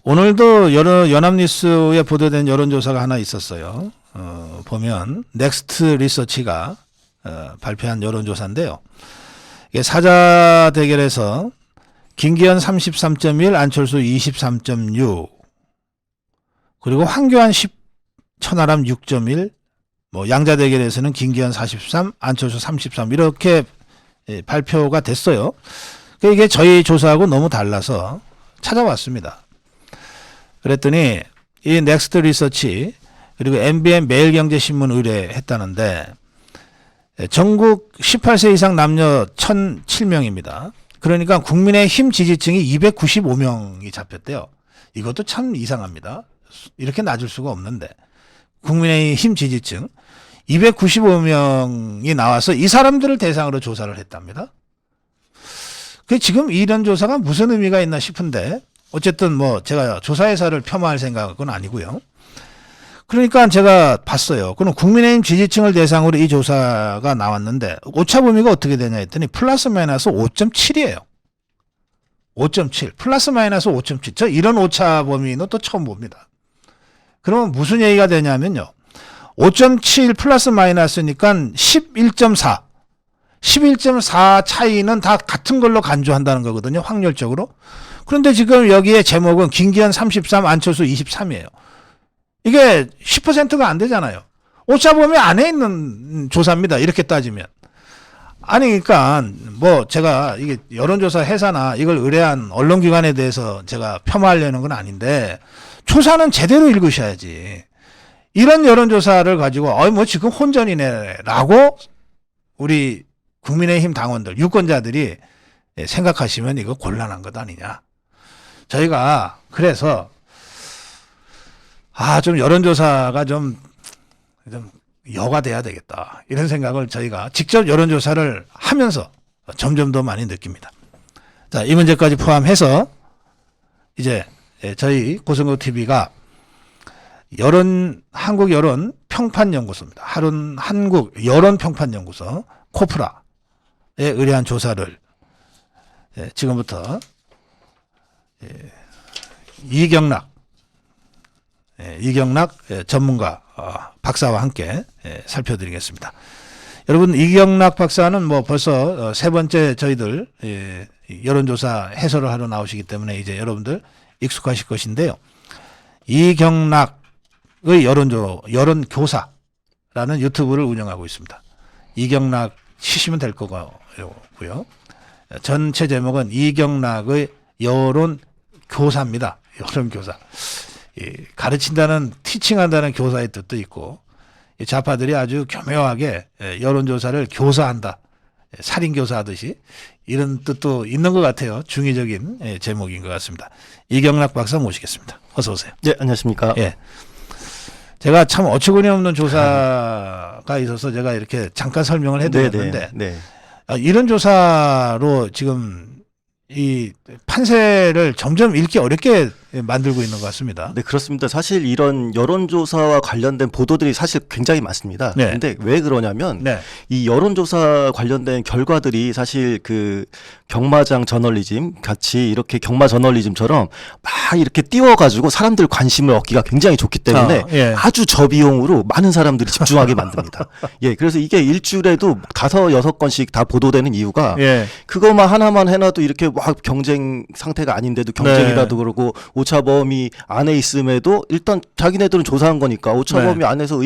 오늘도 여러 연합뉴스에 보도된 여론조사가 하나 있었어요. 보면 넥스트 리서치가 발표한 여론조사인데요. 이게 사자 대결에서 김기현 33.1, 안철수 23.6, 그리고 황교안 10, 천하람 6.1, 뭐 양자 대결에서는 김기현 43, 안철수 33 이렇게 발표가 됐어요. 이게 저희 조사하고 너무 달라서 찾아왔습니다. 그랬더니 이 넥스트 리서치 그리고 MBN 매일경제신문 의뢰했다는데 전국 18세 이상 남녀 1,007명입니다. 그러니까 국민의힘 지지층이 295명이 잡혔대요. 이것도 참 이상합니다. 이렇게 낮을 수가 없는데 국민의힘 지지층 295명이 나와서 이 사람들을 대상으로 조사를 했답니다. 지금 이런 조사가 무슨 의미가 있나 싶은데 어쨌든 뭐 제가 조사회사를 폄하할 생각은 아니고요. 그러니까 제가 봤어요. 그럼 국민의힘 지지층을 대상으로 이 조사가 나왔는데 오차 범위가 어떻게 되냐 했더니 플러스 마이너스 5.7이에요. 5.7 플러스 마이너스 5.7. 저 이런 오차 범위는 또 처음 봅니다. 그러면 무슨 얘기가 되냐면요. 5.7 플러스 마이너스니까 11.4. 11.4 차이는 다 같은 걸로 간주한다는 거거든요. 확률적으로. 그런데 지금 여기에 제목은 김기현 33, 안철수 23이에요. 이게 10%가 안 되잖아요. 오차범위 안에 있는 조사입니다. 이렇게 따지면. 아니, 그러니까 뭐 제가 이게 여론조사 회사나 이걸 의뢰한 언론기관에 대해서 제가 폄하하려는 건 아닌데 조사는 제대로 읽으셔야지. 이런 여론조사를 가지고 뭐 지금 혼전이네라고 우리 국민의힘 당원들, 유권자들이 생각하시면 이거 곤란한 것 아니냐. 저희가 그래서 좀 여론조사가 좀 여가 돼야 되겠다. 이런 생각을 저희가 직접 여론조사를 하면서 점점 더 많이 느낍니다. 자, 이 문제까지 포함해서 이제 저희 고성국 TV가 한국 여론 평판연구소입니다. 한국 여론 평판연구소 코프라에 의뢰한 조사를 지금부터 이경락 전문가 박사와 함께 살펴드리겠습니다. 여러분, 이경락 박사는 뭐 벌써 세 번째 저희들 여론조사 해설을 하러 나오시기 때문에 이제 여러분들 익숙하실 것인데요. 이경락의 여론교사라는 유튜브를 운영하고 있습니다. 이경락 치시면 될 거고요. 전체 제목은 이경락의 여론교사입니다. 여론교사. 가르친다는, 티칭한다는 교사의 뜻도 있고, 좌파들이 아주 교묘하게 여론조사를 교사한다. 살인교사 하듯이 이런 뜻도 있는 것 같아요. 중의적인 제목인 것 같습니다. 이경락 박사 모시겠습니다. 어서 오세요. 네, 안녕하십니까. 예. 제가 참 어처구니 없는 조사가 있어서 제가 이렇게 잠깐 설명을 해드렸는데, 이런 조사로 지금 이 판세를 점점 읽기 어렵게 만들고 있는 것 같습니다. 네, 그렇습니다. 사실 이런 여론조사와 관련된 보도들이 사실 굉장히 많습니다. 네. 근데 왜 그러냐면 네. 이 여론조사 관련된 결과들이 사실 그 경마장 저널리즘 같이 이렇게 경마 저널리즘처럼 막 이렇게 띄워가지고 사람들 관심을 얻기가 굉장히 좋기 때문에 예. 아주 저비용으로 많은 사람들이 집중하게 만듭니다. 예, 그래서 이게 일주일에도 5-6건씩 다 보도되는 이유가 예. 그것만 하나만 해놔도 이렇게 막 경쟁 상태가 아닌데도 경쟁이라도 그러고 오차범위 안에 있음에도 일단 자기네들은 조사한 거니까 오차범위 안에서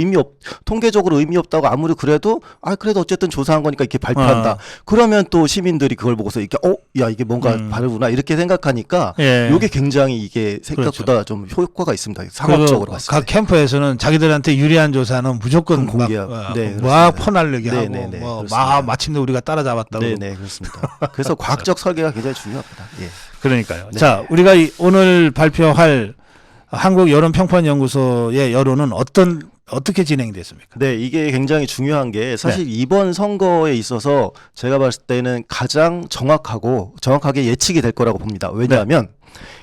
통계적으로 의미 없다고 아무리 그래도 그래도 어쨌든 조사한 거니까 이렇게 발표한다. 그러면 또 시민들이 그걸 보고서 이렇게 야 이게 뭔가 다르구나 이렇게 생각하니까 이게 굉장히 이게 생각보다 좀 효과가 있습니다. 상업적으로 봤을 때. 각 캠프에서는 자기들한테 유리한 조사는 무조건 막 퍼날르게 하고 마침내 우리가 따라잡았다고. 네, 그렇습니다. 그래서 과학적 설계가 굉장히 중요합니다. 예. 그러니까요. 네. 자, 우리가 오늘 발표할 한국 여론평판연구소의 여론은 어떻게 진행됐습니까? 네, 이게 굉장히 중요한 게 사실 이번 선거에 있어서 제가 봤을 때는 가장 정확하게 예측이 될 거라고 봅니다. 왜냐하면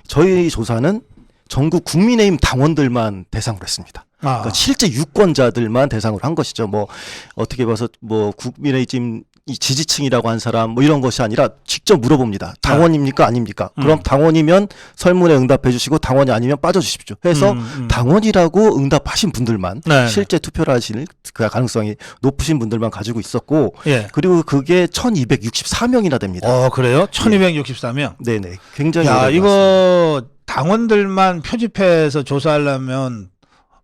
저희 조사는 전국 국민의힘 당원들만 대상으로 했습니다. 그러니까 실제 유권자들만 대상으로 한 것이죠. 뭐 어떻게 봐서 뭐 국민의힘 이 지지층이라고 한 사람 뭐 이런 것이 아니라 직접 물어봅니다. 당원입니까 아닙니까? 그럼 당원이면 설문에 응답해 주시고 당원이 아니면 빠져 주십시오. 해서 당원이라고 응답하신 분들만 네. 실제 투표를 하실 그 가능성이 높으신 분들만 가지고 있었고 예. 그리고 그게 1264명이나 됩니다. 그래요? 1264명. 네네. 굉장히 야, 오래 이거 당원들만 표집해서 조사하려면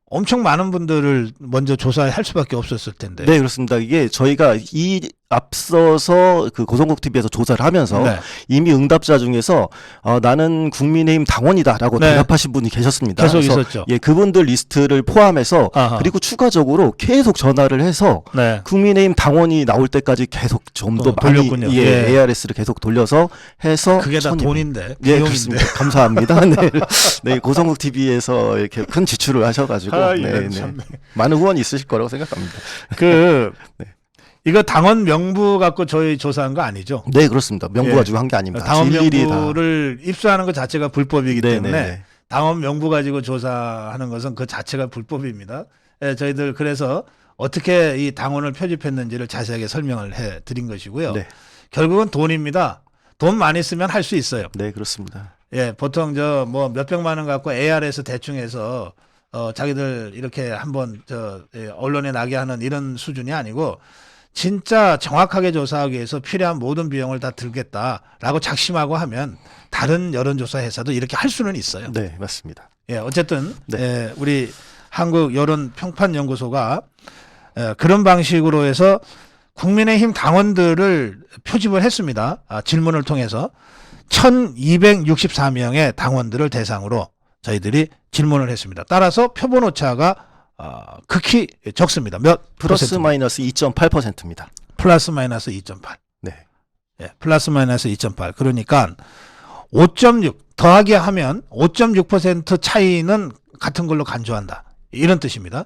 엄청 많은 분들을 먼저 조사할 수밖에 없었을 텐데. 네, 그렇습니다. 이게 저희가 이 앞서서 그 고성국 TV에서 조사를 하면서 네. 이미 응답자 중에서 나는 국민의힘 당원이다라고 네. 대답하신 분이 계셨습니다. 계속 그래서 있었죠. 예, 그분들 리스트를 포함해서 아하. 그리고 추가적으로 계속 전화를 해서 네. 국민의힘 당원이 나올 때까지 계속 좀 더 많이 돌렸군요. 예, 예. ARS를 계속 돌려서 해서 그게 다 1200. 돈인데. 예, 비용인데. 그렇습니다. 감사합니다. 네. 네, 고성국 TV에서 이렇게 큰 지출을 하셔가지고 이런 참네. 많은 후원이 있으실 거라고 생각합니다. 그 네. 이거 당원 명부 갖고 저희 조사한 거 아니죠? 네, 그렇습니다. 명부 예. 가지고 한 게 아닙니다. 당원 일일이 명부를 입수하는 것 자체가 불법이기 네, 때문에 네, 네. 당원 명부 가지고 조사하는 것은 그 자체가 불법입니다. 예, 저희들 그래서 어떻게 이 당원을 표집했는지를 자세하게 설명을 해 드린 것이고요. 네. 결국은 돈입니다. 돈 많이 쓰면 할 수 있어요. 네, 그렇습니다. 예, 보통 저 뭐 몇백만 원 갖고 ARS 대충 해서 자기들 이렇게 한번 언론에 나게 하는 이런 수준이 아니고 진짜 정확하게 조사하기 위해서 필요한 모든 비용을 다 들겠다라고 작심하고 하면 다른 여론조사 회사도 이렇게 할 수는 있어요. 네, 맞습니다. 예, 어쨌든 네. 예, 우리 한국 여론 평판 연구소가 그런 방식으로 해서 국민의힘 당원들을 표집을 했습니다. 질문을 통해서 1264명의 당원들을 대상으로 저희들이 질문을 했습니다. 따라서 표본 오차가 극히 적습니다. 몇 플러스 퍼센트? 마이너스 2.8%입니다. 플러스 마이너스 2.8. 네. 예, 플러스 마이너스 2.8. 그러니까 5.6 더하기 하면 5.6% 차이는 같은 걸로 간주한다. 이런 뜻입니다.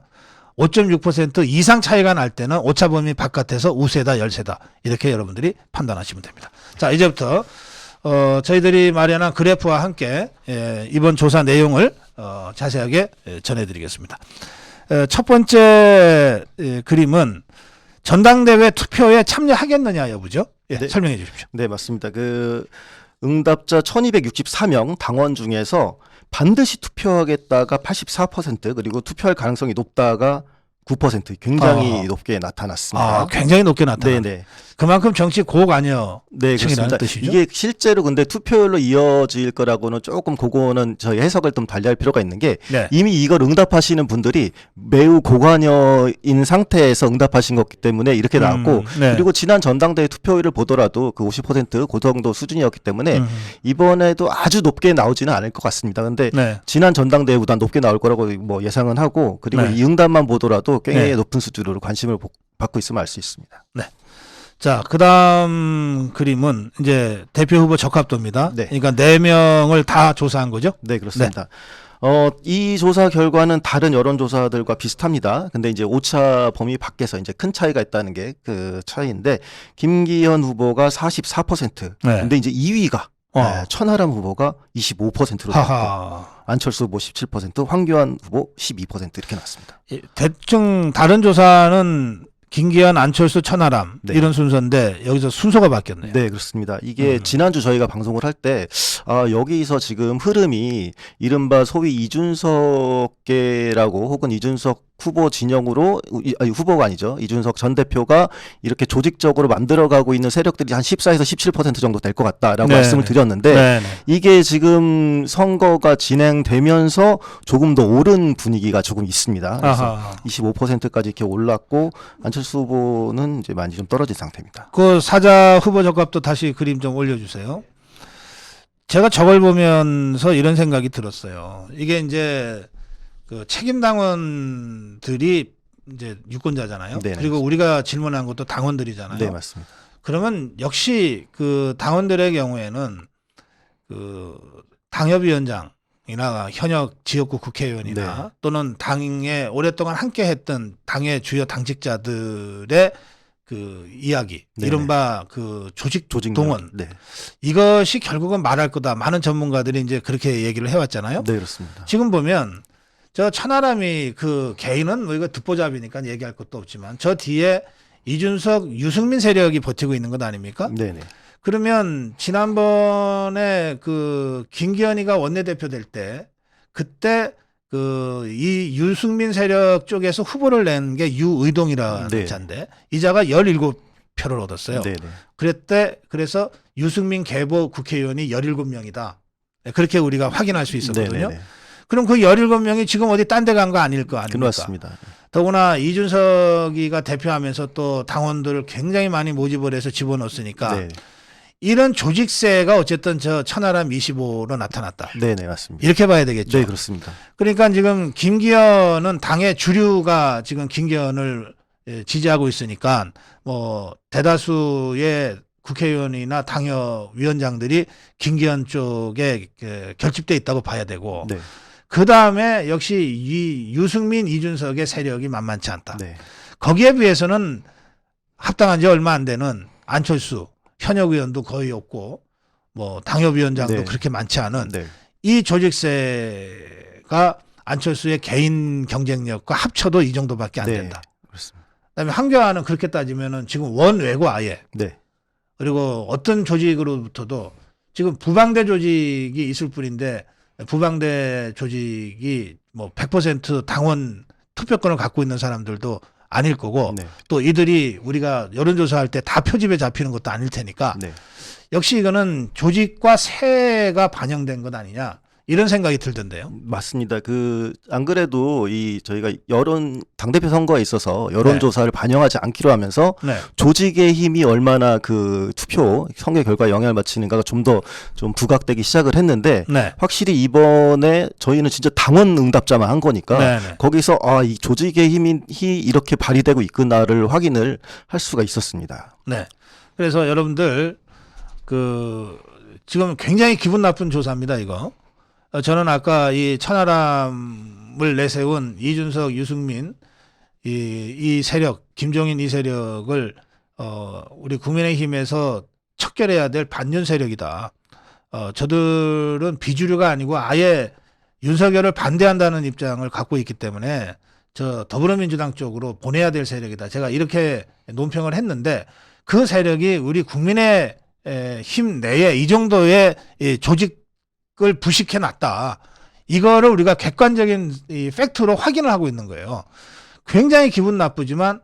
5.6% 이상 차이가 날 때는 오차범위 바깥에서 우세다, 열세다. 이렇게 여러분들이 판단하시면 됩니다. 자, 이제부터 저희들이 마련한 그래프와 함께 이번 조사 내용을 자세하게 전해드리겠습니다. 첫 번째 그림은 전당대회 투표에 참여하겠느냐 여부죠. 예, 네. 설명해 주십시오. 네, 맞습니다. 그 응답자 1264명 당원 중에서 반드시 투표하겠다가 84% 그리고 투표할 가능성이 높다가 9% 굉장히 높게 나타났습니다. 굉장히 높게 나타나. 네네. 그만큼 정치 고관여 네, 층이라는 그렇습니다. 뜻이죠. 이게 실제로 근데 투표율로 이어질 거라고는 조금 그거는 저희 해석을 좀 달리할 필요가 있는 게 네. 이미 이걸 응답하시는 분들이 매우 고관여인 상태에서 응답하신 거기 때문에 이렇게 나왔고 네. 그리고 지난 전당대회 투표율을 보더라도 그 50%그 정도 수준이었기 때문에 이번에도 아주 높게 나오지는 않을 것 같습니다. 근데 네. 지난 전당대회보다 높게 나올 거라고 뭐 예상은 하고 그리고 네. 이 응답만 보더라도 굉장히 네. 높은 수준으로 관심을 받고 있으면 알 수 있습니다. 자, 그다음 그림은 이제 대표 후보 적합도입니다. 네. 그러니까 4명을 다 조사한 거죠? 네, 그렇습니다. 이 조사 결과는 다른 여론조사들과 비슷합니다. 근데 이제 오차 범위 밖에서 이제 큰 차이가 있다는 게 그 차이인데, 김기현 후보가 44%. 네. 근데 이제 2위가 천하람 후보가 25%로 됐고, 하하. 안철수 후보 17%, 황교안 후보 12% 이렇게 나왔습니다. 대충 다른 조사는 김기현, 안철수, 천하람 네. 이런 순서인데 여기서 순서가 바뀌었네요. 네, 그렇습니다. 이게 지난주 저희가 방송을 할 때, 여기서 지금 흐름이 이른바 소위 이준석계라고 혹은 이준석 후보 진영으로, 아니, 후보가 아니죠. 이준석 전 대표가 이렇게 조직적으로 만들어가고 있는 세력들이 한 14에서 17% 정도 될 것 같다라고 네. 말씀을 드렸는데, 네. 이게 지금 선거가 진행되면서 조금 더 오른 분위기가 조금 있습니다. 그래서 아하. 25%까지 이렇게 올랐고, 안철수 후보는 이제 많이 좀 떨어진 상태입니다. 그 사자 후보 적합도 다시 그림 좀 올려주세요. 제가 저걸 보면서 이런 생각이 들었어요. 이게 이제 그 책임당원들이 이제 유권자잖아요. 네, 그리고 우리가 질문한 것도 당원들이잖아요. 네, 맞습니다. 그러면 역시 그 당원들의 경우에는 그 당협위원장이나 현역 지역구 국회의원이나 네. 또는 당에 오랫동안 함께했던 당의 주요 당직자들의 그 이야기, 네네. 이른바 그 조직 동원, 네. 이것이 결국은 말할 거다. 많은 전문가들이 이제 그렇게 얘기를 해왔잖아요. 네, 그렇습니다. 지금 보면 저 천하람이 그 개인은 뭐 이거 듣보잡이니까 얘기할 것도 없지만 저 뒤에 이준석, 유승민 세력이 버티고 있는 것 아닙니까? 네네. 그러면 지난번에 그 김기현이가 원내대표 될 때 그때 그 이 유승민 세력 쪽에서 후보를 낸 게 유의동이라는 네. 자인데 이 자가 17표를 얻었어요. 네네. 그래서 유승민 계보 국회의원이 17명이다. 그렇게 우리가 확인할 수 있었거든요. 네네네. 그럼 그 17명이 지금 어디 딴 데 간 거 아닐 거 아닙니까? 그렇습니다. 더구나 이준석이가 대표하면서 또 당원들을 굉장히 많이 모집을 해서 집어넣었으니까 네. 이런 조직세가 어쨌든 저 천하람 25로 나타났다. 네네 맞습니다. 이렇게 봐야 되겠죠. 네 그렇습니다. 그러니까 지금 김기현은 당의 주류가 지금 김기현을 지지하고 있으니까 뭐 대다수의 국회의원이나 당협위원장들이 김기현 쪽에 결집돼 있다고 봐야 되고 네. 그 다음에 역시 이 유승민, 이준석의 세력이 만만치 않다. 네. 거기에 비해서는 합당한 지 얼마 안 되는 안철수 현역 의원도 거의 없고 뭐 당협위원장도 네. 그렇게 많지 않은 네. 이 조직세가 안철수의 개인 경쟁력과 합쳐도 이 정도밖에 안 네. 된다. 그렇습니다. 그다음에 한교안은 그렇게 따지면은 지금 원외고 아예 네. 그리고 어떤 조직으로부터도 지금 부방대 조직이 있을 뿐인데 부방대 조직이 뭐 100% 당원 투표권을 갖고 있는 사람들도 아닐 거고 네. 또 이들이 우리가 여론조사할 때 다 표집에 잡히는 것도 아닐 테니까 네. 역시 이거는 조직과 세가 반영된 것 아니냐 이런 생각이 들던데요. 맞습니다. 안 그래도 저희가 당대표 선거에 있어서 여론조사를 반영하지 않기로 하면서 네. 조직의 힘이 얼마나 투표 선거 결과에 영향을 미치는가가 좀 더 부각되기 시작을 했는데 네. 확실히 이번에 저희는 진짜 당원 응답자만 한 거니까 네. 거기서 이 조직의 힘이 이렇게 발휘되고 있구나를 확인을 할 수가 있었습니다. 네. 그래서 여러분들 지금 굉장히 기분 나쁜 조사입니다, 이거. 저는 아까 이 천하람을 내세운 이준석, 유승민 이 세력, 김종인 이 세력을 우리 국민의힘에서 척결해야 될 반윤 세력이다. 저들은 비주류가 아니고 아예 윤석열을 반대한다는 입장을 갖고 있기 때문에 저 더불어민주당 쪽으로 보내야 될 세력이다. 제가 이렇게 논평을 했는데 그 세력이 우리 국민의 힘 내에 이 정도의 조직을 부식해 놨다. 이거를 우리가 객관적인 이 팩트로 확인을 하고 있는 거예요. 굉장히 기분 나쁘지만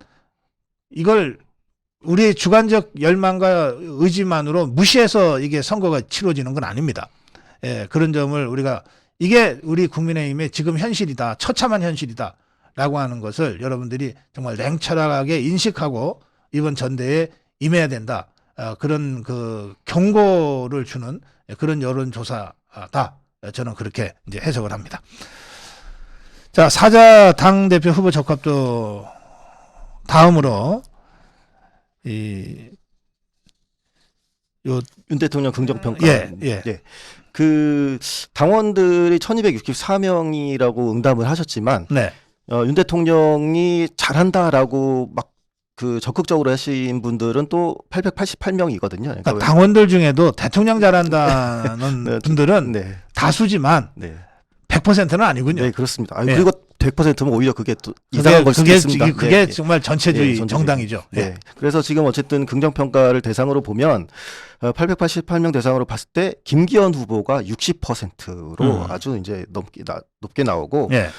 이걸 우리의 주관적 열망과 의지만으로 무시해서 이게 선거가 치러지는 건 아닙니다. 그런 점을 우리가 이게 우리 국민의힘의 지금 현실이다. 처참한 현실이다. 라고 하는 것을 여러분들이 정말 냉철하게 인식하고 이번 전대에 임해야 된다. 그런 경고를 주는 그런 여론조사다. 저는 그렇게 이제 해석을 합니다. 자, 사자 당대표 후보 적합도 다음으로 윤 대통령 긍정평가. 예. 네. 당원들이 1264명이라고 응답을 하셨지만, 네. 윤 대통령이 잘한다라고 적극적으로 하신 분들은 또 888명이거든요. 그러니까 당원들 중에도 대통령 잘한다는 네, 분들은 네. 다수지만 네. 100%는 아니군요. 네, 그렇습니다. 네. 그리고 100%면 오히려 그게 또 이상한 걸 수도 있습니다. 그게 네. 정말 전체주의 네, 정당이죠. 네. 그래서 지금 어쨌든 긍정평가를 대상으로 보면 888명 대상으로 봤을 때 김기현 후보가 60%로 아주 이제 높게 나오고 예.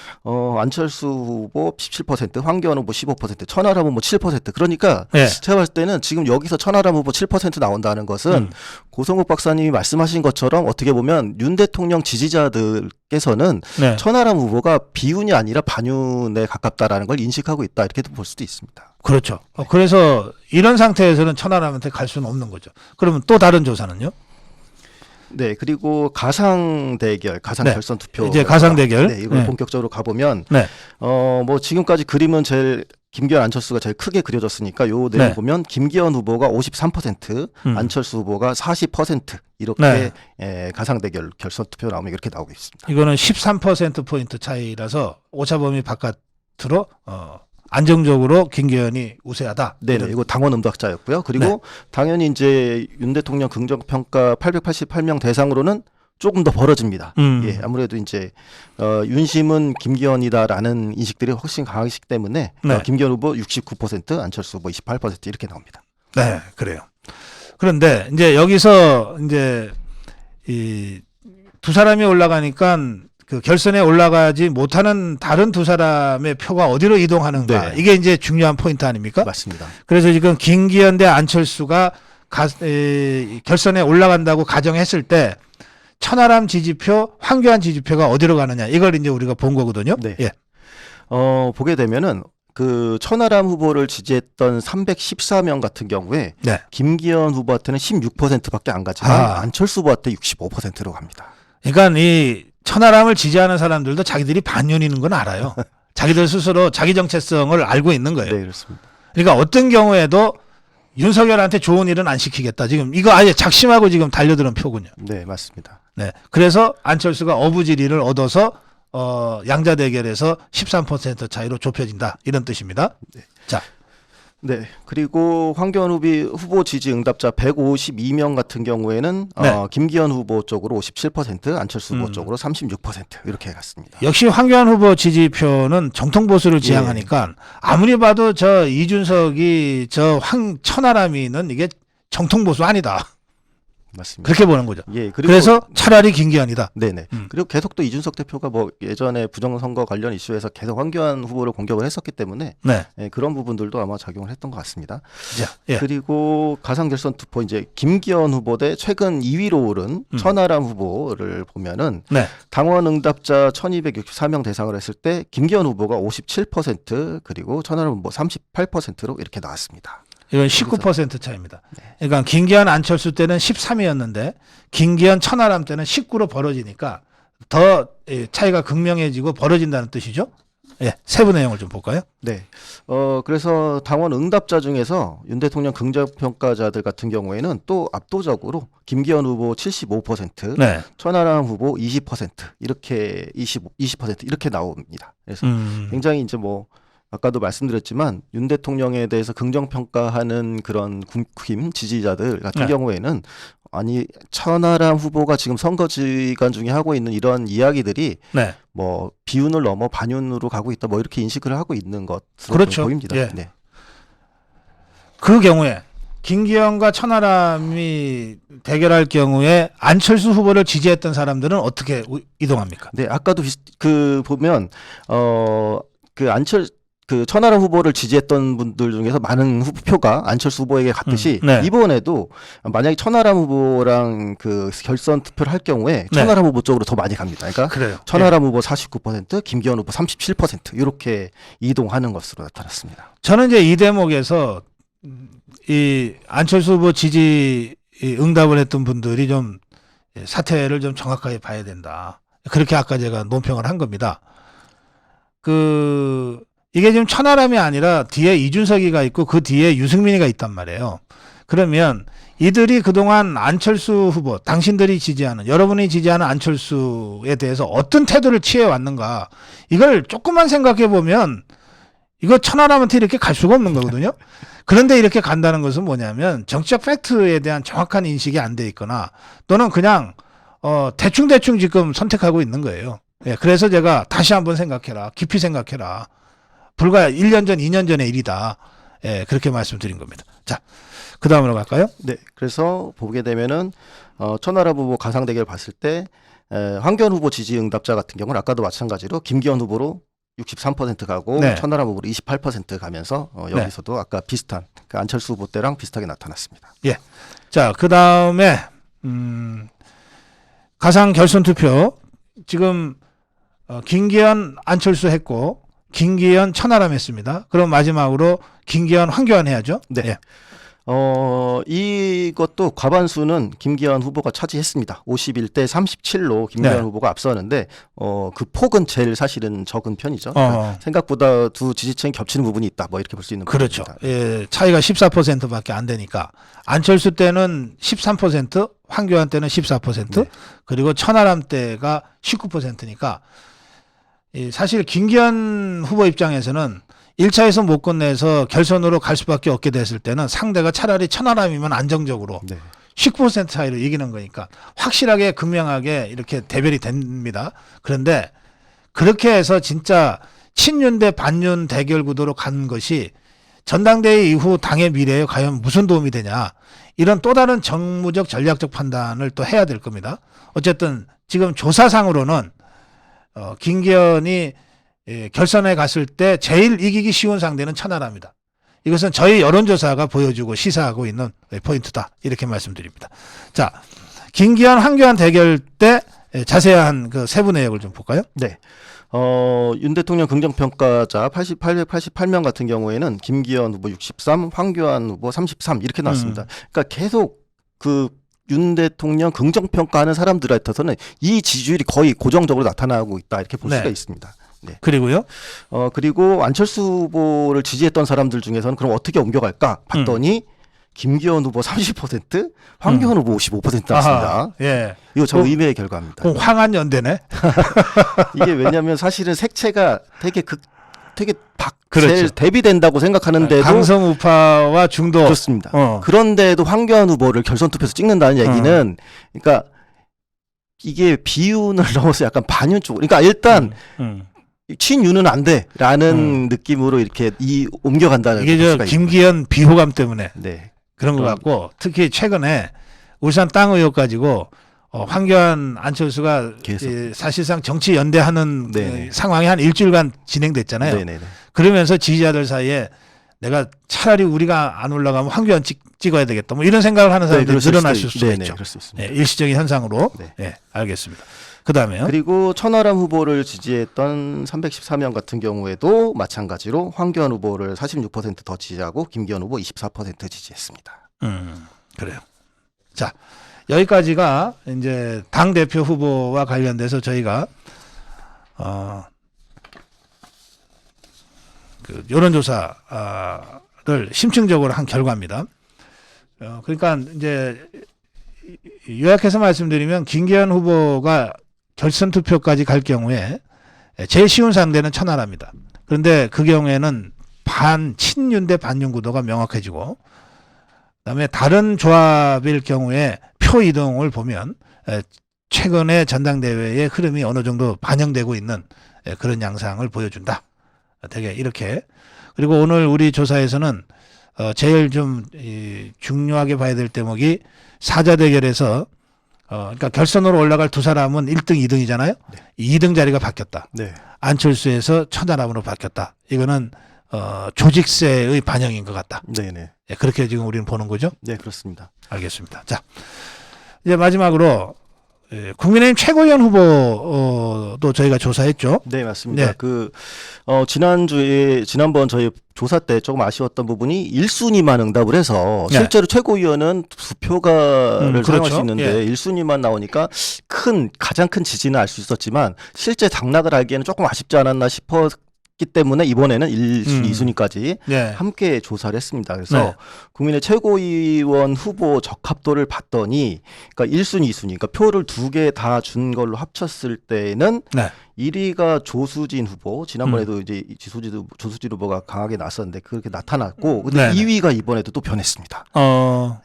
안철수 후보 17%, 황교안 후보 15%, 천하람 후보 7%. 그러니까 예. 제가 봤을 때는 지금 여기서 천하람 후보 7% 나온다는 것은 고성욱 박사님이 말씀하신 것처럼 어떻게 보면 윤 대통령 지지자들께서는 네. 천하람 후보가 비윤이 아니라 반윤에 가깝다라는 걸 인식하고 있다 이렇게도 볼 수도 있습니다. 그렇죠. 그래서 이런 상태에서는 천하람한테 갈 수는 없는 거죠. 그러면 또 다른 조사는요? 네, 그리고 가상 대결, 가상 네. 결선 투표. 이제 가상 대결. 네, 이걸 네. 본격적으로 가보면, 네. 뭐 지금까지 그림은 김기현 안철수가 제일 크게 그려졌으니까 요 내용 네. 보면 김기현 후보가 53%, 안철수 후보가 40% 이렇게 가상 대결 결선 투표 나오면 이렇게 나오고 있습니다. 이거는 13%포인트 차이라서 오차범위 바깥으로 안정적으로 김기현이 우세하다. 네, 이거 당원 응답자였고요. 그리고 당연히 이제 윤 대통령 긍정평가 888명 대상으로는 조금 더 벌어집니다. 음. 예, 아무래도 이제 윤심은 김기현이다라는 인식들이 훨씬 강하기 때문에 네. 김기현 후보 69%, 안철수 후보 28% 이렇게 나옵니다. 네, 그래요. 그런데 이제 여기서 이제 이 두 사람이 올라가니까 그 결선에 올라가지 못하는 다른 두 사람의 표가 어디로 이동하는가 네. 이게 이제 중요한 포인트 아닙니까? 맞습니다. 그래서 지금 김기현 대 안철수가 결선에 올라간다고 가정했을 때 천하람 지지표, 황교안 지지표가 어디로 가느냐 이걸 이제 우리가 본 거거든요. 네. 예. 보게 되면은 그 천하람 후보를 지지했던 314명 같은 경우에 네. 김기현 후보한테는 16%밖에 안 가지만 안철수 후보한테 65%로 갑니다. 그러니까 이 천하람을 지지하는 사람들도 자기들이 반윤이는 건 알아요. 자기들 스스로 자기 정체성을 알고 있는 거예요. 네, 그렇습니다. 그러니까 어떤 경우에도 윤석열한테 좋은 일은 안 시키겠다. 지금 이거 아예 작심하고 지금 달려드는 표군요. 네, 맞습니다. 네. 그래서 안철수가 어부지리를 얻어서 양자 대결에서 13% 차이로 좁혀진다. 이런 뜻입니다. 네. 자. 네. 그리고 황교안 후보 지지 응답자 152명 같은 경우에는 네. 김기현 후보 쪽으로 57%, 안철수 후보 쪽으로 36% 이렇게 갔습니다. 역시 황교안 후보 지지표는 정통 보수를 지향하니까 아무리 봐도 저 이준석이 저 천하람이는 이게 정통 보수 아니다. 맞습니다. 그렇게 보는 거죠. 예, 그리고 그래서 차라리 김기현이다. 네네. 그리고 계속 또 이준석 대표가 뭐 예전에 부정선거 관련 이슈에서 계속 황교안 후보를 공격을 했었기 때문에 네. 예, 그런 부분들도 아마 작용을 했던 것 같습니다. 자, 예. 그리고 가상 결선 투표 이제 김기현 후보 대 최근 2위로 오른 천하람 후보를 보면은 네. 당원 응답자 1264명 대상을 했을 때 김기현 후보가 57% 그리고 천하람 후보 38%로 이렇게 나왔습니다. 이건 19% 차이입니다. 그러니까 김기현 안철수 때는 13이었는데 김기현 천하람 때는 19로 벌어지니까 더 차이가 극명해지고 벌어진다는 뜻이죠. 예, 세부 내용을 좀 볼까요? 네. 그래서 당원 응답자 중에서 윤 대통령 긍정평가자들 같은 경우에는 또 압도적으로 김기현 후보 75%, 네. 천하람 후보 20% 이렇게 20% 이렇게 나옵니다. 그래서 굉장히 이제 뭐 아까도 말씀드렸지만 윤 대통령에 대해서 긍정평가하는 그런 국힘 지지자들 같은 네. 경우에는 아니 천하람 후보가 지금 선거 기간 중에 하고 있는 이런 이야기들이 네. 뭐 비윤을 넘어 반윤으로 가고 있다 뭐 이렇게 인식을 하고 있는 것으로 그렇죠. 보입니다. 예. 네. 그 경우에 김기현과 천하람이 대결할 경우에 안철수 후보를 지지했던 사람들은 어떻게 이동합니까? 네, 아까도 보면 그 천하람 후보를 지지했던 분들 중에서 많은 표가 안철수 후보에게 갔듯이 네. 이번에도 만약에 천하람 후보랑 그 결선 투표를 할 경우에 천하람 후보 쪽으로 더 많이 갑니다. 그러니까 그래요. 천하람 후보 49%, 김기현 후보 37% 이렇게 이동하는 것으로 나타났습니다. 저는 이제 이 대목에서 이 안철수 후보 지지 응답을 했던 분들이 좀 사태를 좀 정확하게 봐야 된다. 그렇게 아까 제가 논평을 한 겁니다. 이게 지금 천하람이 아니라 뒤에 이준석이가 있고 그 뒤에 유승민이가 있단 말이에요. 그러면 이들이 그동안 안철수 후보, 당신들이 지지하는, 여러분이 지지하는 안철수에 대해서 어떤 태도를 취해왔는가, 이걸 조금만 생각해 보면 이거 천하람한테 이렇게 갈 수가 없는 거거든요. 그런데 이렇게 간다는 것은 뭐냐면 정치적 팩트에 대한 정확한 인식이 안 돼 있거나 또는 그냥 대충대충 지금 선택하고 있는 거예요. 예, 그래서 제가 다시 한번 생각해라. 깊이 생각해라. 불과 1년 전, 2년 전의 일이다. 예, 그렇게 말씀드린 겁니다. 자, 그 다음으로 갈까요? 네, 그래서 보게 되면은 천하람 후보 가상 대결 봤을 때 황교안 후보 지지 응답자 같은 경우는 아까도 마찬가지로 김기현 후보로 63% 가고 네. 천하람 후보로 28% 가면서 여기서도 아까 비슷한 그 안철수 후보 때랑 비슷하게 나타났습니다. 예. 자, 그 다음에 가상 결선 투표 지금 김기현 안철수 했고 김기현 천하람 했습니다. 그럼 마지막으로 김기현 황교안 해야죠. 네. 예. 이것도 과반수는 김기현 후보가 차지했습니다. 51대 37로 김기현 네. 후보가 앞서는데 그 폭은 제일 사실은 적은 편이죠. 그러니까 생각보다 두 지지층이 겹치는 부분이 있다. 뭐 이렇게 볼 수 있는 그렇죠. 부분입니다. 예, 차이가 14%밖에 안 되니까 안철수 때는 13%, 황교안 때는 14%, 네. 그리고 천하람 때가 19%니까 사실 김기현 후보 입장에서는 1차에서 못 끝내서 결선으로 갈 수밖에 없게 됐을 때는 상대가 차라리 천하람이면 안정적으로 네. 19% 차이로 이기는 거니까 확실하게 극명하게 이렇게 대별이 됩니다. 그런데 그렇게 해서 진짜 친윤 대 반윤 대결 구도로 간 것이 전당대회 이후 당의 미래에 과연 무슨 도움이 되냐, 이런 또 다른 정무적 전략적 판단을 또 해야 될 겁니다. 어쨌든 지금 조사상으로는 김기현이 결선에 갔을 때 제일 이기기 쉬운 상대는 천하람이다. 이것은 저희 여론조사가 보여주고 시사하고 있는 포인트다, 이렇게 말씀드립니다. 자, 김기현 황교안 대결 때 자세한 그 세부 내역을 좀 볼까요? 네. 윤 대통령 긍정평가자 888명 같은 경우에는 김기현 후보 63, 황교안 후보 33 이렇게 나왔습니다. 그러니까 계속 그 윤 대통령 긍정평가하는 사람들한테서는 이 지지율이 거의 고정적으로 나타나고 있다, 이렇게 볼 네. 수가 있습니다. 네. 그리고요? 그리고 안철수 후보를 지지했던 사람들 중에서는 그럼 어떻게 옮겨갈까 봤더니 김기현 후보 30%, 황교안 후보 55% 나왔습니다. 아하, 예. 이거 저 의외의 결과입니다. 그럼 황한 연대네. 이게 왜냐하면 사실은 색채가 되게 그렇죠. 제일 대비된다고 생각하는데도 강성 우파와 중도. 그렇습니다. 그런데도 황교안 후보를 결선 투표에서 찍는다는 얘기는 그러니까 이게 비윤을 넘어서 약간 반윤 쪽으로. 그러니까 일단 친윤은 안 돼라는 느낌으로 이렇게 옮겨간다는 이게 저 김기현 비호감 때문에 네. 그런 것 같고, 특히 최근에 울산 땅 의혹 가지고 황교안 안철수가 사실상 정치 연대하는 그 상황이 한 일주일간 진행됐잖아요. 네네네. 그러면서 지지자들 사이에 내가 차라리 우리가 안 올라가면 황교안 찍어야 되겠다, 뭐 이런 생각을 하는 사람들이 늘어나실 수가 있죠. 그럴 수 있습니다. 네, 일시적인 현상으로. 네. 네, 알겠습니다. 그다음에요. 그리고 천하람 후보를 지지했던 314명 같은 경우에도 마찬가지로 황교안 후보를 46%더 지지하고 김기현 후보 24% 지지했습니다. 그래요. 자, 여기까지가 이제 당 대표 후보와 관련돼서 저희가 그 여론조사를 심층적으로 한 결과입니다. 그러니까 이제 요약해서 말씀드리면 김기현 후보가 결선 투표까지 갈 경우에 제일 쉬운 상대는 천하람이다. 그런데 그 경우에는 친윤 대 반윤 구도가 명확해지고, 그다음에 다른 조합일 경우에 표 이동을 보면 최근의 전당대회의 흐름이 어느 정도 반영되고 있는 그런 양상을 보여준다. 되게 이렇게. 그리고 오늘 우리 조사에서는 제일 좀 중요하게 봐야 될 대목이 사자 대결에서 그러니까 결선으로 올라갈 두 사람은 1등, 2등이잖아요. 네. 2등 자리가 바뀌었다. 네. 안철수에서 천하람으로 바뀌었다. 이거는 조직세의 반영인 것 같다. 네네. 예, 그렇게 지금 우리는 보는 거죠. 네, 그렇습니다. 알겠습니다. 자, 이제 마지막으로 국민의힘 최고위원 후보도 저희가 조사했죠. 네, 맞습니다. 네. 지난번 저희 조사 때 조금 아쉬웠던 부분이 1순위만 응답을 해서 네. 실제로 최고위원은 두 표가를 사용할 그렇죠. 수 있는데 예. 1순위만 나오니까 가장 큰 지지는 알 수 있었지만 실제 당락을 알기에는 조금 아쉽지 않았나 싶었기 때문에 이번에는 1순위, 2순위까지 네. 함께 조사를 했습니다. 그래서 네. 국민의 최고위원 후보 적합도를 봤더니 그러니까 1순위, 2순위, 그러니까 표를 두 개 다 준 걸로 합쳤을 때는 네. 1위가 조수진 후보, 지난번에도 이제 조수진 후보가 강하게 나섰는데 그렇게 나타났고, 근데 네네. 2위가 이번에도 또 변했습니다.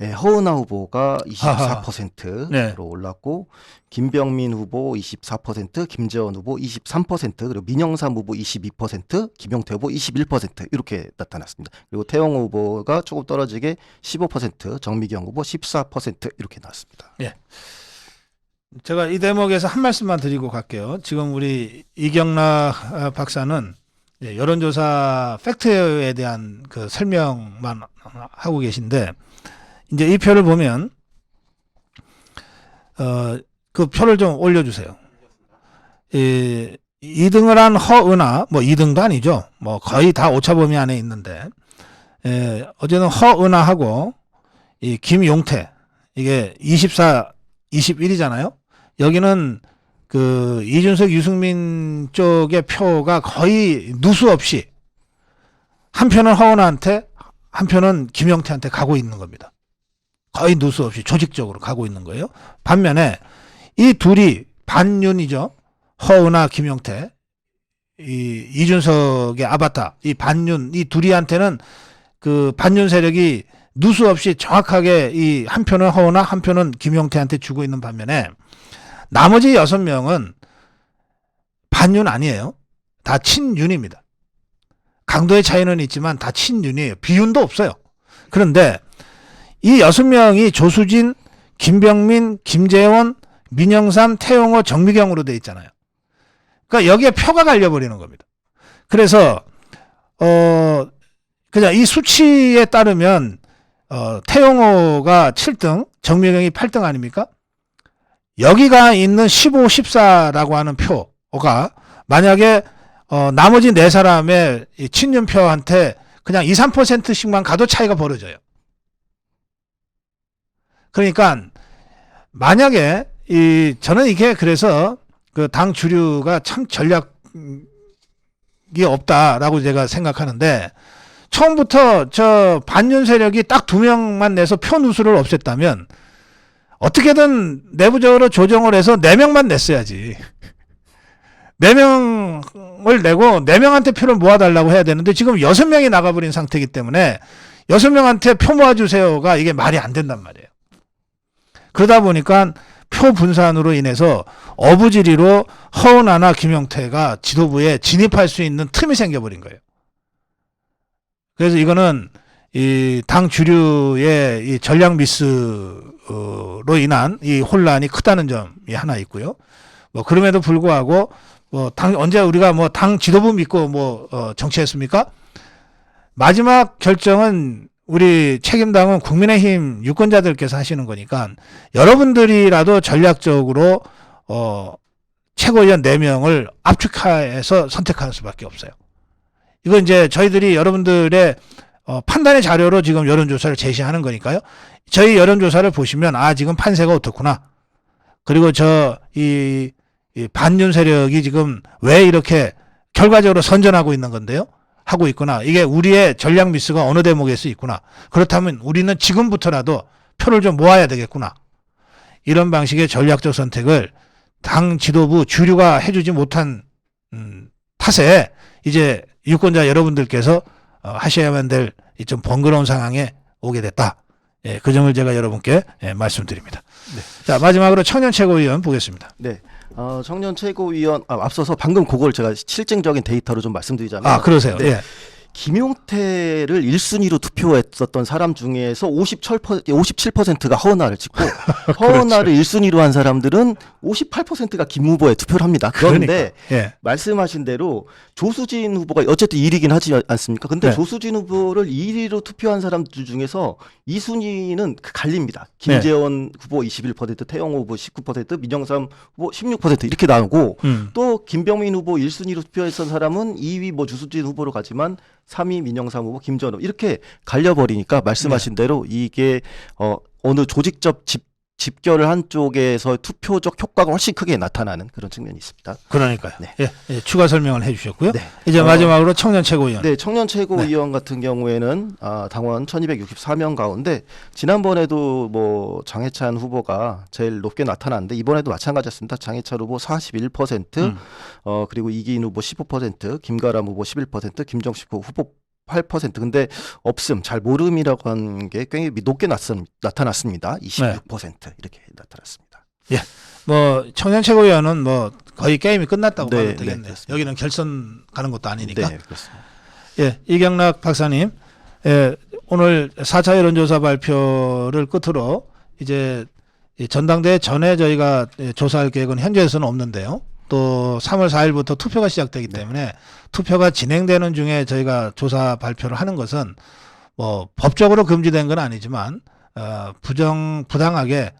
네, 허은하 후보가 24%로 네. 올랐고, 김병민 후보 24%, 김재원 후보 23%, 그리고 민영삼 후보 22%, 김용태 후보 21% 이렇게 나타났습니다. 그리고 태영 후보가 조금 떨어지게 15%, 정미경 후보 14% 이렇게 나왔습니다. 예. 제가 이 대목에서 한 말씀만 드리고 갈게요. 지금 우리 이경락 박사는 여론조사 팩트에 대한 그 설명만 하고 계신데, 이제 이 표를 보면 그 표를 좀 올려주세요. 2등을 한 허은하, 뭐 2등도 아니죠. 뭐 거의 다 오차 범위 안에 있는데, 어제는 허은하하고 이 김용태, 이게 24, 21이잖아요. 여기는 그 이준석, 유승민 쪽의 표가 거의 누수 없이 한 표는 허은하한테, 한 표는 김용태한테 가고 있는 겁니다. 거의 누수 없이 조직적으로 가고 있는 거예요. 반면에 이 둘이 반윤이죠. 허은하, 김용태, 이준석의 아바타, 이 반윤, 이 둘이한테는 그 반윤 세력이 누수 없이 정확하게 이 한 표는 허은하, 한 표는 김용태한테 주고 있는 반면에 나머지 6명은 반윤 아니에요. 다 친윤입니다. 강도의 차이는 있지만 다 친윤이에요. 비윤도 없어요. 그런데 이 6명이 조수진, 김병민, 김재원, 민영삼, 태용호, 정미경으로 돼 있잖아요. 그러니까 여기에 표가 갈려버리는 겁니다. 그래서 그냥 이 수치에 따르면 태용호가 7등, 정미경이 8등 아닙니까? 여기가 있는 15, 14라고 하는 표가 만약에 나머지 4사람의 친윤표한테 그냥 2, 3%씩만 가도 차이가 벌어져요. 그러니까 만약에 저는 이게 그래서 그 당 주류가 참 전략이 없다라고 제가 생각하는데, 처음부터 저 반윤 세력이 딱 2명만 내서 표 누수를 없앴다면 어떻게든 내부적으로 조정을 해서 4명만 냈어야지. 4명을 내고 4명한테 표를 모아달라고 해야 되는데 지금 6명이 나가버린 상태이기 때문에 6명한테 표 모아주세요가 이게 말이 안 된단 말이에요. 그러다 보니까 표 분산으로 인해서 어부지리로 허은하나 김용태가 지도부에 진입할 수 있는 틈이 생겨버린 거예요. 그래서 이거는 이 당 주류의 이 전략 미스로 인한 이 혼란이 크다는 점이 하나 있고요. 뭐 그럼에도 불구하고 언제 우리가 당 지도부 믿고 정치했습니까? 마지막 결정은 우리 책임당은 국민의힘 유권자들께서 하시는 거니까 여러분들이라도 전략적으로 최고위원 4명을 압축해서 선택할 수밖에 없어요. 이건 이제 저희들이 여러분들의 판단의 자료로 지금 여론조사를 제시하는 거니까요. 저희 여론조사를 보시면 지금 판세가 어떻구나. 그리고 이 반윤 세력이 지금 왜 이렇게 결과적으로 선전하고 있는 건데요. 하고 있구나. 이게 우리의 전략 미스가 어느 대목에서 있구나. 그렇다면 우리는 지금부터라도 표를 좀 모아야 되겠구나. 이런 방식의 전략적 선택을 당 지도부 주류가 해주지 못한 탓에 이제 유권자 여러분들께서 하셔야만 될 좀 번거로운 상황에 오게 됐다. 예, 그 점을 제가 여러분께 말씀드립니다. 네. 자, 마지막으로 청년 최고위원 보겠습니다. 네. 청년 최고위원 앞서서 방금 그걸 제가 실증적인 데이터로 좀 말씀드리자면 그러세요. 네. 예. 김용태를 1순위로 투표했었던 사람 중에서 57%가 허은하를 찍고 허은하를 1순위로 한 사람들은 58%가 김 후보에 투표를 합니다. 그런데 예. 말씀하신 대로 조수진 후보가 어쨌든 1위긴 하지 않습니까? 근데 네. 조수진 후보를 2위로 투표한 사람들 중에서 2순위는 갈립니다. 김재원 후보 21%, 태영호 후보 19%, 민영삼 후보 16% 이렇게 나오고 또 김병민 후보 1순위로 투표했던 사람은 2위 조수진 후보로 가지만 3위 민영삼 후보, 김전호 이렇게 갈려버리니까 말씀하신 대로 이게 어느 조직적 집결을 한 쪽에서 투표적 효과가 훨씬 크게 나타나는 그런 측면이 있습니다. 그러니까요. 네. 예, 추가 설명을 해주셨고요. 네. 이제 마지막으로 청년 최고위원. 네, 청년 최고위원 같은 경우에는 당원 1,264명 가운데 지난번에도 장해찬 후보가 제일 높게 나타났는데 이번에도 마찬가지였습니다. 장해찬 후보 41%, 그리고 이기인 후보 15%, 김가람 후보 11%, 김정식 후보 8%. 근데 없음, 잘 모름이라고 하는 게 꽤 높게 나타났습니다. 26% 이렇게 나타났습니다. 예. 청년 최고위원은 거의 게임이 끝났다고 네, 봐도 되겠네요. 네, 여기는 결선 가는 것도 아니니까. 네, 그렇습니다. 예, 이경락 박사님, 예, 오늘 4차 여론조사 발표를 끝으로 이제 전당대회 전에 저희가 조사할 계획은 현재에서는 없는데요. 또 3월 4일부터 투표가 시작되기 때문에 투표가 진행되는 중에 저희가 조사 발표를 하는 것은 법적으로 금지된 건 아니지만 부당하게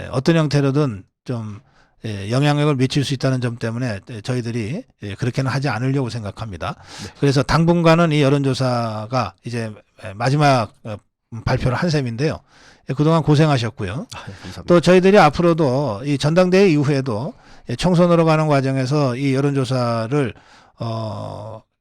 어떤 형태로든 좀 영향력을 미칠 수 있다는 점 때문에 저희들이 그렇게는 하지 않으려고 생각합니다. 네. 그래서 당분간은 이 여론조사가 이제 마지막 발표를 한 셈인데요. 그동안 고생하셨고요. 또 저희들이 앞으로도 이 전당대회 이후에도 총선으로 가는 과정에서 이 여론조사를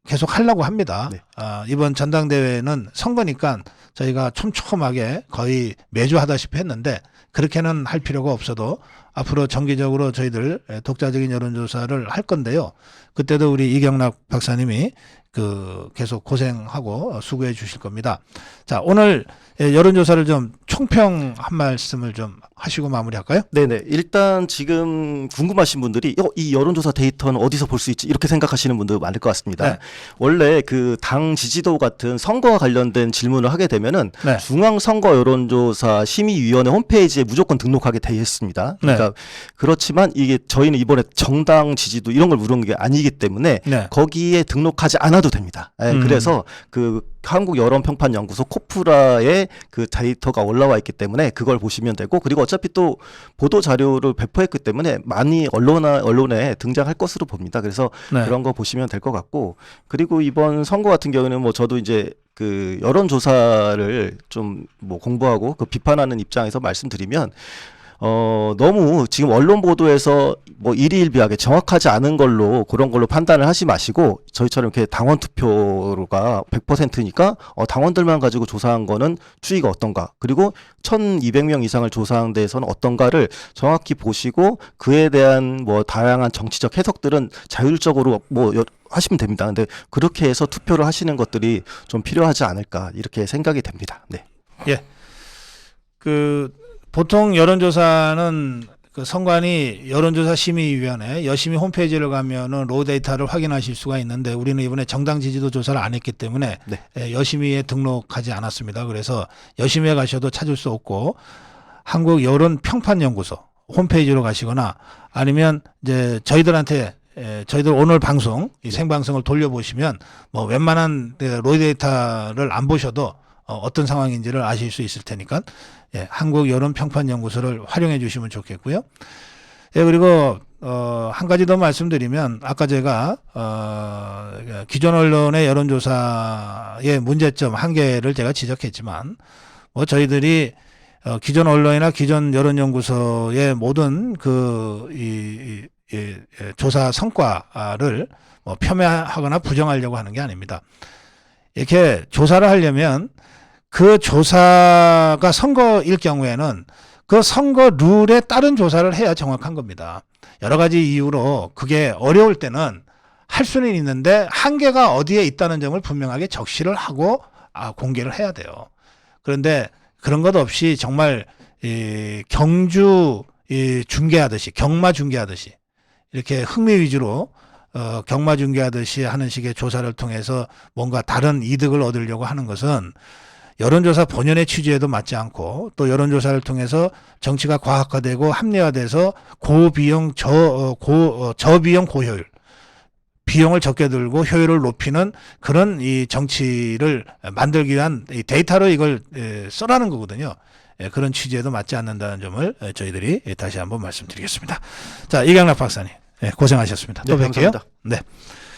계속 하려고 합니다. 네. 이번 전당대회는 선거니까 저희가 촘촘하게 거의 매주 하다시피 했는데 그렇게는 할 필요가 없어도 앞으로 정기적으로 저희들 독자적인 여론조사를 할 건데요. 그때도 우리 이경락 박사님이 계속 고생하고 수고해 주실 겁니다. 자, 오늘 여론조사를 좀 총평 한 말씀을 좀 하시고 마무리할까요? 네네. 일단 지금 궁금하신 분들이 이 여론조사 데이터는 어디서 볼 수 있지? 이렇게 생각하시는 분들 많을 것 같습니다. 네. 원래 그 당 지지도 같은 선거와 관련된 질문을 하게 되면은 네. 중앙선거 여론조사 심의위원회 홈페이지에 무조건 등록하게 되어 있습니다. 그러니까 그렇지만 이게 저희는 이번에 정당 지지도 이런 걸 물은 게 아니기 때문에 네. 거기에 등록하지 않아도 됩니다. 그래서 그 한국여론평판연구소 코프라에 그 데이터가 올라와 있기 때문에 그걸 보시면 되고, 그리고 어차피 또 보도 자료를 배포했기 때문에 많이 언론에 등장할 것으로 봅니다. 그래서 네. 그런 거 보시면 될 것 같고, 그리고 이번 선거 같은 경우는 뭐 저도 이제 그 여론조사를 좀 뭐 공부하고 그 비판하는 입장에서 말씀드리면 너무 지금 언론 보도에서 뭐 일희일비하게 정확하지 않은 걸로 그런 걸로 판단을 하지 마시고, 저희처럼 이렇게 당원 투표가 100%니까 당원들만 가지고 조사한 거는 추이가 어떤가, 그리고 1200명 이상을 조사한 데에서는 어떤가를 정확히 보시고 그에 대한 뭐 다양한 정치적 해석들은 자율적으로 뭐 하시면 됩니다. 근데 그렇게 해서 투표를 하시는 것들이 좀 필요하지 않을까 이렇게 생각이 됩니다. 네. 예. 보통 여론조사는 그 선관위 여론조사 심의위원회 여심위 홈페이지를 가면은 로 데이터를 확인하실 수가 있는데, 우리는 이번에 정당 지지도 조사를 안 했기 때문에 네. 여심위에 등록하지 않았습니다. 그래서 여심위에 가셔도 찾을 수 없고, 한국 여론평판연구소 홈페이지로 가시거나 아니면 이제 저희들 오늘 방송 이 생방송을 돌려보시면 뭐 웬만한 로 데이터를 안 보셔도 어떤 상황인지를 아실 수 있을 테니까 한국 여론평판연구소를 활용해 주시면 좋겠고요. 그리고 한 가지 더 말씀드리면, 아까 제가 기존 언론의 여론조사의 문제점 한계를 제가 지적했지만, 뭐 저희들이 기존 언론이나 기존 여론연구소의 모든 조사 성과를 뭐 폄훼하거나 부정하려고 하는 게 아닙니다. 이렇게 조사를 하려면 그 조사가 선거일 경우에는 그 선거 룰에 따른 조사를 해야 정확한 겁니다. 여러 가지 이유로 그게 어려울 때는 할 수는 있는데 한계가 어디에 있다는 점을 분명하게 적시를 하고 공개를 해야 돼요. 그런데 그런 것 없이 정말 경주 중계하듯이, 경마 중계하듯이 이렇게 흥미 위주로 경마 중계하듯이 하는 식의 조사를 통해서 뭔가 다른 이득을 얻으려고 하는 것은 여론조사 본연의 취지에도 맞지 않고, 또 여론조사를 통해서 정치가 과학화되고 합리화돼서 고비용 저비용 고효율, 비용을 적게 들고 효율을 높이는 그런 이 정치를 만들기 위한 이 데이터로 이걸 써라는 거거든요. 그런 취지에도 맞지 않는다는 점을 저희들이 다시 한번 말씀드리겠습니다. 자, 이강락 박사님 고생하셨습니다. 또 네, 뵐게요. 감사합니다. 네.